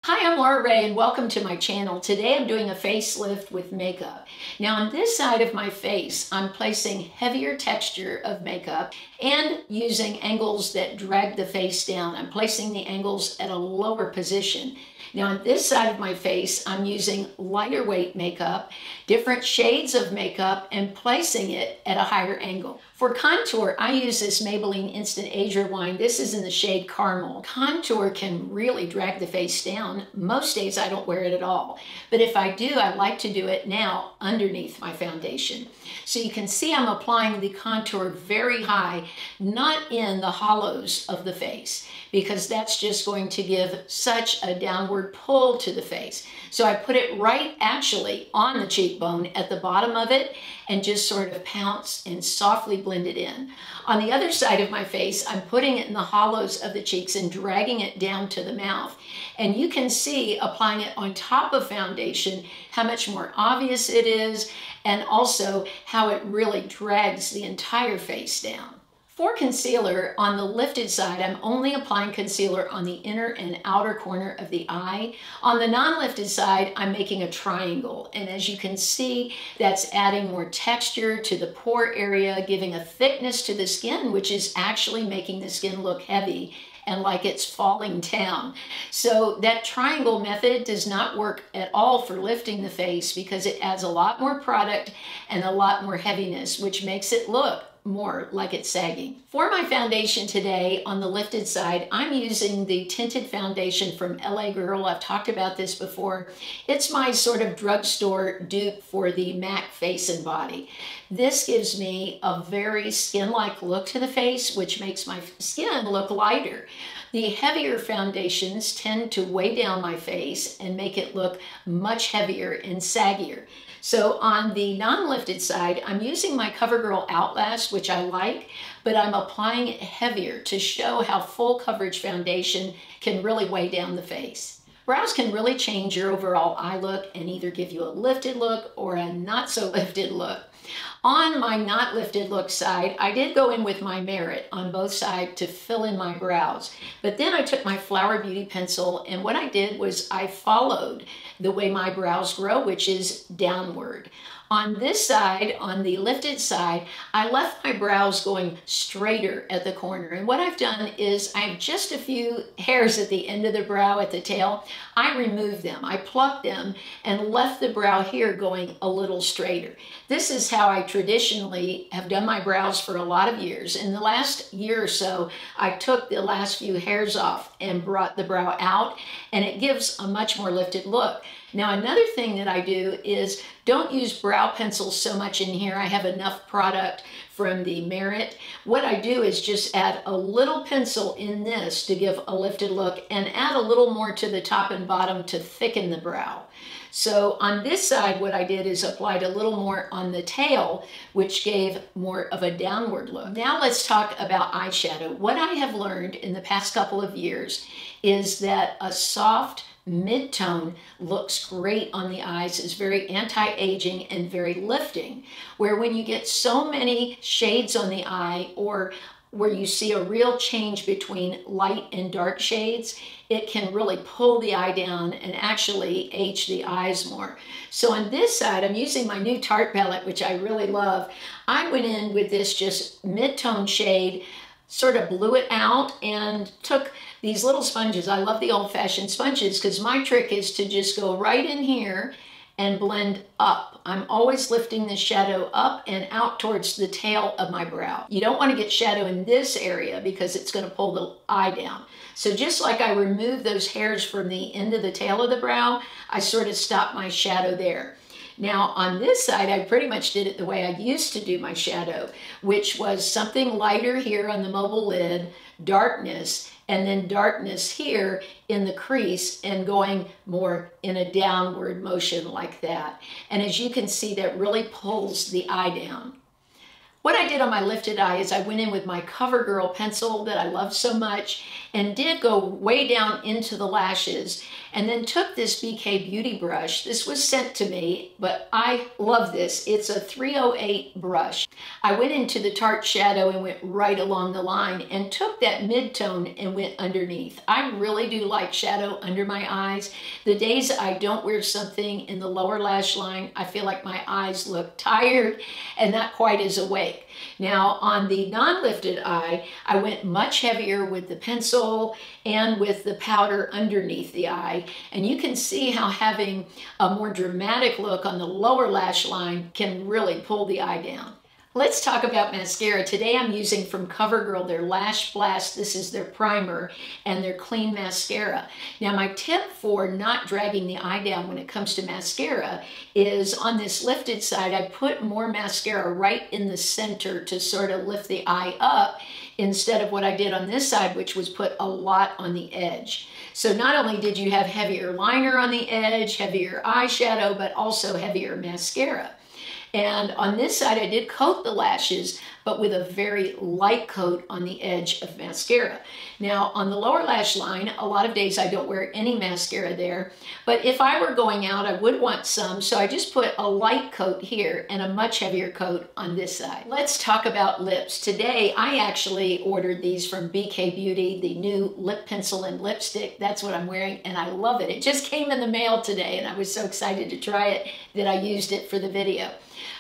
Hi, I'm Laura Ray and welcome to my channel. Today I'm doing a facelift with makeup. Now on this side of my face, I'm placing heavier texture of makeup and using angles that drag the face down. I'm placing the angles at a lower position. Now on this side of my face, I'm using lighter weight makeup, different shades of makeup, and placing it at a higher angle. For contour, I use this Maybelline Instant Age Rewind. This is in the shade Caramel. Contour can really drag the face down. Most days I don't wear it at all. But if I do, I like to do it now underneath my foundation. So you can see I'm applying the contour very high, not in the hollows of the face, because that's just going to give such a downward pull to the face. So I put it right actually on the cheekbone at the bottom of it and just sort of pounce and softly blend it in. On the other side of my face, I'm putting it in the hollows of the cheeks and dragging it down to the mouth. And you can see, applying it on top of foundation, how much more obvious it is, and also how it really drags the entire face down. For concealer, on the lifted side, I'm only applying concealer on the inner and outer corner of the eye. On the non-lifted side, I'm making a triangle. And as you can see, that's adding more texture to the pore area, giving a thickness to the skin, which is actually making the skin look heavy and like it's falling down. So that triangle method does not work at all for lifting the face because it adds a lot more product and a lot more heaviness, which makes it look more like it's sagging. For my foundation today, on the lifted side, I'm using the tinted foundation from LA Girl. I've talked about this before. It's my sort of drugstore dupe for the MAC face and body. This gives me a very skin-like look to the face, which makes my skin look lighter. The heavier foundations tend to weigh down my face and make it look much heavier and saggier. So on the non-lifted side, I'm using my CoverGirl Outlast, which I like, but I'm applying it heavier to show how full coverage foundation can really weigh down the face. Brows can really change your overall eye look and either give you a lifted look or a not so lifted look. On my not lifted look side, I did go in with my Merit on both sides to fill in my brows. But then I took my Flower Beauty pencil, and what I did was I followed the way my brows grow, which is downward. On this side, on the lifted side, I left my brows going straighter at the corner. And what I've done is I have just a few hairs at the end of the brow at the tail. I removed them, I plucked them, and left the brow here going a little straighter. This is how I traditionally have done my brows for a lot of years. In the last year or so, I took the last few hairs off and brought the brow out, and it gives a much more lifted look. Now, another thing that I do is don't use brow pencils so much in here. I have enough product from the Merit. What I do is just add a little pencil in this to give a lifted look and add a little more to the top and bottom to thicken the brow. So on this side, what I did is applied a little more on the tail, which gave more of a downward look. Now let's talk about eyeshadow. What I have learned in the past couple of years is that a soft mid-tone looks great on the eyes, is very anti-aging and very lifting, where when you get so many shades on the eye or where you see a real change between light and dark shades, it can really pull the eye down and actually age the eyes more. So on this side, I'm using my new Tarte palette, which I really love. I went in with this just mid-tone shade, sort of blew it out and took these little sponges. I love the old-fashioned sponges because my trick is to just go right in here and blend up. I'm always lifting the shadow up and out towards the tail of my brow. You don't want to get shadow in this area because it's going to pull the eye down. So just like I remove those hairs from the end of the tail of the brow, I sort of stop my shadow there. Now on this side, I pretty much did it the way I used to do my shadow, which was something lighter here on the mobile lid, darkness, and then darkness here in the crease and going more in a downward motion like that. And as you can see, that really pulls the eye down. What I did on my lifted eye is I went in with my CoverGirl pencil that I love so much, and did go way down into the lashes, and then took this BK Beauty brush. This was sent to me, but I love this. It's a 308 brush. I went into the Tarte shadow and went right along the line and took that mid-tone and went underneath. I really do like shadow under my eyes. The days I don't wear something in the lower lash line, I feel like my eyes look tired and not quite as awake. Now on the non-lifted eye, I went much heavier with the pencil and with the powder underneath the eye. And you can see how having a more dramatic look on the lower lash line can really pull the eye down. Let's talk about mascara. Today I'm using from CoverGirl their Lash Blast. This is their primer and their clean mascara. Now my tip for not dragging the eye down when it comes to mascara is on this lifted side, I put more mascara right in the center to sort of lift the eye up instead of what I did on this side, which was put a lot on the edge. So not only did you have heavier liner on the edge, heavier eyeshadow, but also heavier mascara. And on this side, I did coat the lashes, but with a very light coat on the edge of mascara. Now, on the lower lash line, a lot of days I don't wear any mascara there, but if I were going out, I would want some, so I just put a light coat here and a much heavier coat on this side. Let's talk about lips. Today, I actually ordered these from BK Beauty, the new lip pencil and lipstick. That's what I'm wearing, and I love it. It just came in the mail today, and I was so excited to try it that I used it for the video.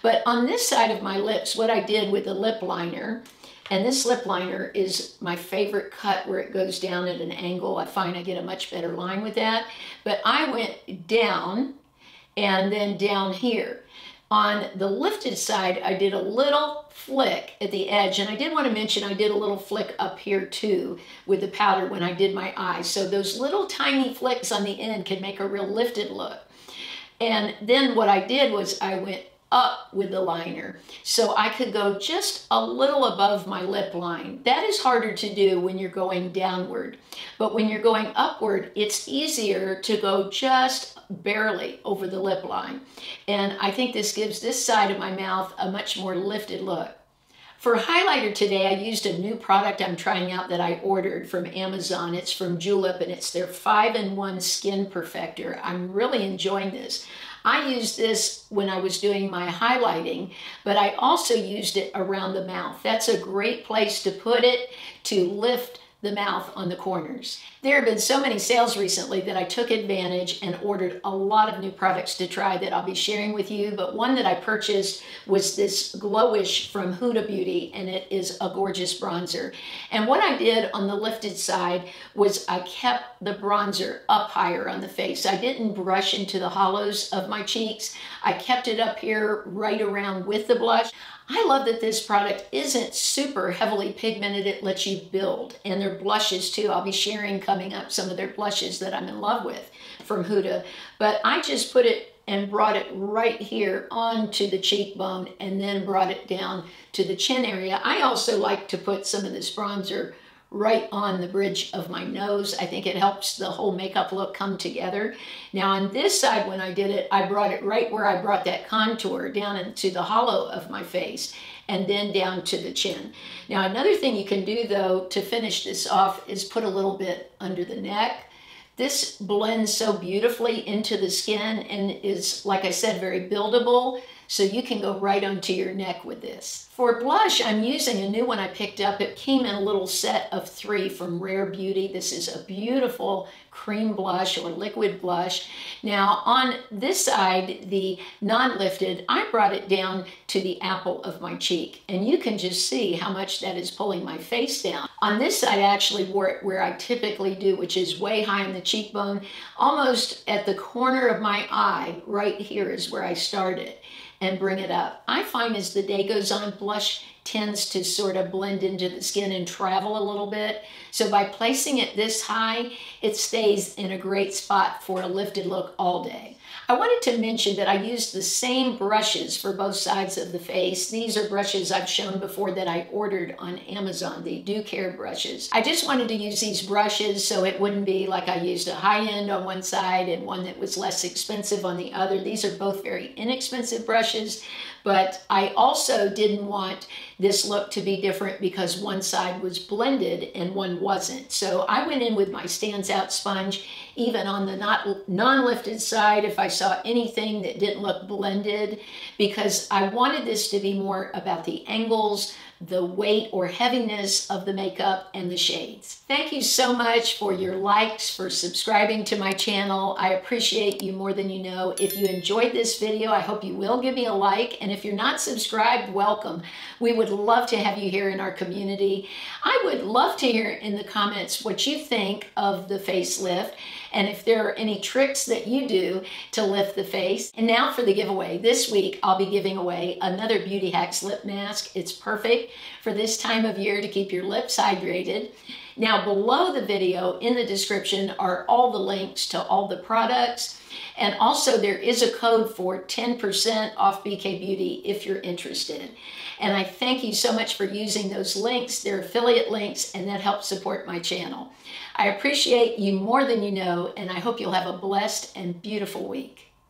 But on this side of my lips, what I did with the lip liner, and this lip liner is my favorite cut where it goes down at an angle. I find I get a much better line with that. But I went down and then down here. On the lifted side, I did a little flick at the edge, and I did want to mention I did a little flick up here too with the powder when I did my eyes. So those little tiny flicks on the end can make a real lifted look. And then what I did was I went up with the liner so I could go just a little above my lip line. That is harder to do when you're going downward, but when you're going upward, it's easier to go just barely over the lip line. And I think this gives this side of my mouth a much more lifted look. For highlighter today, I used a new product I'm trying out that I ordered from Amazon. It's from Julep, and it's their 5-in-1 Skin Perfector. I'm really enjoying this. I used this when I was doing my highlighting, but I also used it around the mouth. That's a great place to put it to lift the mouth on the corners. There have been so many sales recently that I took advantage and ordered a lot of new products to try that I'll be sharing with you, but one that I purchased was this Glowish from Huda Beauty, and it is a gorgeous bronzer. And what I did on the lifted side was I kept the bronzer up higher on the face. I didn't brush into the hollows of my cheeks. I kept it up here right around with the blush. I love that this product isn't super heavily pigmented. It lets you build. And their blushes too. I'll be sharing coming up some of their blushes that I'm in love with from Huda. But I just put it and brought it right here onto the cheekbone and then brought it down to the chin area. I also like to put some of this bronzer right on the bridge of my nose. I think it helps the whole makeup look come together. Now on this side, when I did it, I brought it right where I brought that contour down into the hollow of my face and then down to the chin. Now another thing you can do though to finish this off is put a little bit under the neck. This blends so beautifully into the skin and is, like I said, very buildable. So you can go right onto your neck with this. For blush, I'm using a new one I picked up. It came in a little set of 3 from Rare Beauty. This is a beautiful cream blush or liquid blush. Now on this side, the non-lifted, I brought it down to the apple of my cheek. And you can just see how much that is pulling my face down. On this side, I actually wore it where I typically do, which is way high in the cheekbone, almost at the corner of my eye. Right here is where I started. And bring it up. I find as the day goes on, blush tends to sort of blend into the skin and travel a little bit. So by placing it this high, it stays in a great spot for a lifted look all day. I wanted to mention that I used the same brushes for both sides of the face. These are brushes I've shown before that I ordered on Amazon, the Do Care brushes. I just wanted to use these brushes so it wouldn't be like I used a high-end on one side and one that was less expensive on the other. These are both very inexpensive brushes. brushes, but I also didn't want this look to be different because one side was blended and one wasn't. So I went in with my Stands Out sponge, even on the non-lifted side, if I saw anything that didn't look blended, because I wanted this to be more about the angles, the weight or heaviness of the makeup, and the shades. Thank you so much for your likes, for subscribing to my channel. I appreciate you more than you know. If you enjoyed this video, I hope you will give me a like, and if you're not subscribed, welcome. We would love to have you here in our community. I would love to hear in the comments what you think of the facelift, and if there are any tricks that you do to lift the face. And now for the giveaway. This week, I'll be giving away another Beauty Hacks lip mask. It's perfect for this time of year to keep your lips hydrated. Now, below the video in the description are all the links to all the products. And also there is a code for 10% off BK Beauty if you're interested. And I thank you so much for using those links. They're affiliate links, and that helps support my channel. I appreciate you more than you know, and I hope you'll have a blessed and beautiful week.